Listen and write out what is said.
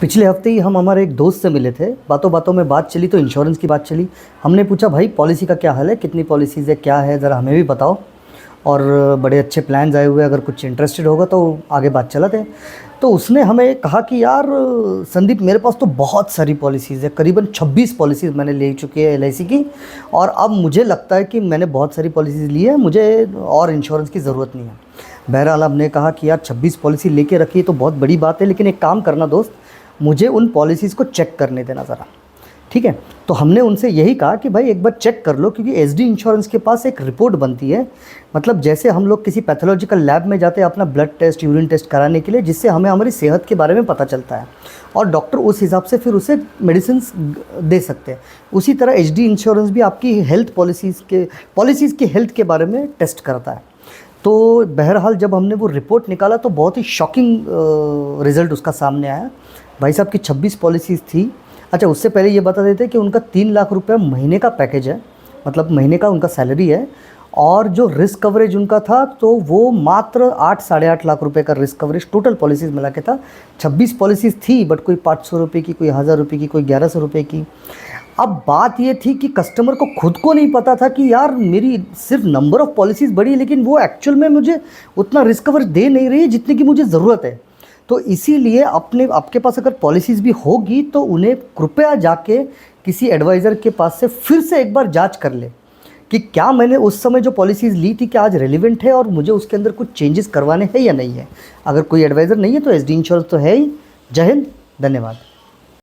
पिछले हफ्ते ही हम हमारे एक दोस्त से मिले थे। बातों बातों में बात चली तो इंश्योरेंस की बात चली। हमने पूछा भाई पॉलिसी का क्या हाल है, कितनी पॉलिसीज़ है, क्या है, ज़रा हमें भी बताओ। और बड़े अच्छे प्लान्स आए हुए, अगर कुछ इंटरेस्टेड होगा तो आगे बात चलाते हैं। तो उसने हमें कहा कि यार संदीप, मेरे पास तो बहुत सारी पॉलिसीज़ है, करीबन 26 पॉलिसीज़ मैंने ले चुकी है एलआईसी की। और अब मुझे लगता है कि मैंने बहुत सारी पॉलिसीज़ ली है, मुझे और इंश्योरेंस की ज़रूरत नहीं है। बहरहाल हमने कहा कि यार 26 पॉलिसी लेके रखी तो बहुत बड़ी बात है, लेकिन एक काम करना दोस्त, मुझे उन पॉलिसीज़ को चेक करने देना ज़रा, ठीक है। तो हमने उनसे यही कहा कि भाई एक बार चेक कर लो, क्योंकि एसडी इंश्योरेंस के पास एक रिपोर्ट बनती है। मतलब जैसे हम लोग किसी पैथोलॉजिकल लैब में जाते हैं अपना ब्लड टेस्ट, यूरिन टेस्ट कराने के लिए, जिससे हमें हमारी सेहत के बारे में पता चलता है और डॉक्टर उस हिसाब से फिर उसे मेडिसिन दे सकते हैं। उसी तरह एसडी इंश्योरेंस भी आपकी हेल्थ पॉलिसीज़ के हेल्थ के बारे में टेस्ट करता है। तो बहरहाल जब हमने वो रिपोर्ट निकाला तो बहुत ही शॉकिंग रिज़ल्ट उसका सामने आया। भाई साहब की 26 पॉलिसीज़ थी। अच्छा, उससे पहले ये बता देते कि उनका 3 लाख रुपए महीने का पैकेज है, मतलब महीने का उनका सैलरी है। और जो रिस्क कवरेज उनका था तो वो मात्र 8 साढ़े 8 लाख रुपए का रिस्क कवरेज टोटल पॉलिसीज़ मिला के था। 26 पॉलिसीज़ थी, बट कोई 500 रुपये की, कोई 1000 रुपये की, कोई 1100 रुपये की। अब बात ये थी कि कस्टमर को खुद को नहीं पता था कि यार मेरी सिर्फ नंबर ऑफ़ पॉलिसीज़ बढ़ी है, लेकिन वो एक्चुअल में मुझे उतना रिस्क कवर दे नहीं रही है जितने की मुझे ज़रूरत है। तो इसीलिए आपके पास अगर पॉलिसीज़ भी होगी तो उन्हें कृपया जाके किसी एडवाइज़र के पास से फिर से एक बार जांच कर ले कि क्या मैंने उस समय जो पॉलिसीज़ ली थी क्या आज रेलिवेंट है और मुझे उसके अंदर कुछ चेंजेस करवाने हैं या नहीं है। अगर कोई एडवाइज़र नहीं है तो एसडी इंश्योरेंस तो है ही। जय हिंद, धन्यवाद।